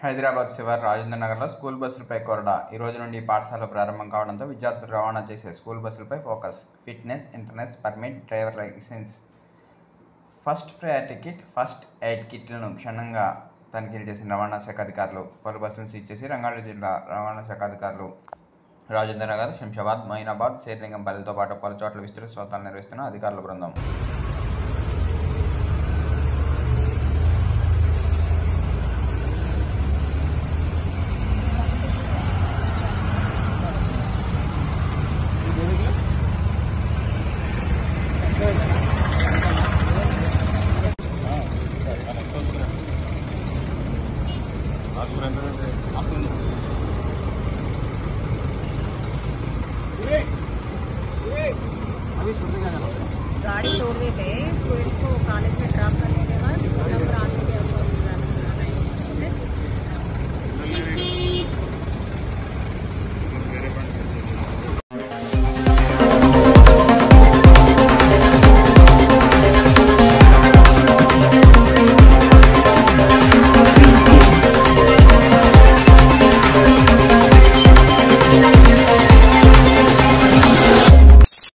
హైదరాబాద్ శివారు రాజేంద్ర నగర్లో స్కూల్ బస్సులపై కొరడా. ఈ రోజు నుండి పాఠశాల ప్రారంభం కావడంతో విద్యార్థులు రవాణా చేసే స్కూల్ బస్సులపై focus. Fitness, internet permit, driver licence, first priority kit, first aid కిట్లను క్షుణ్ణంగా తనిఖీలు చేసిన రవాణా శాఖ అధికారులు. పలు బస్సులను సీజ్ చేసి రంగారెడ్డి జిల్లా రవాణా శాఖ అధికారులు రాజేంద్ర నగర్, శంషాబాద్, మొయినాబాద్, శేర్లింగంపల్లితో పాటు పలు చోట్ల విస్తృత సోదాలు నిర్వహిస్తున్న అధికారుల బృందం. गाड़ी छोड़ देते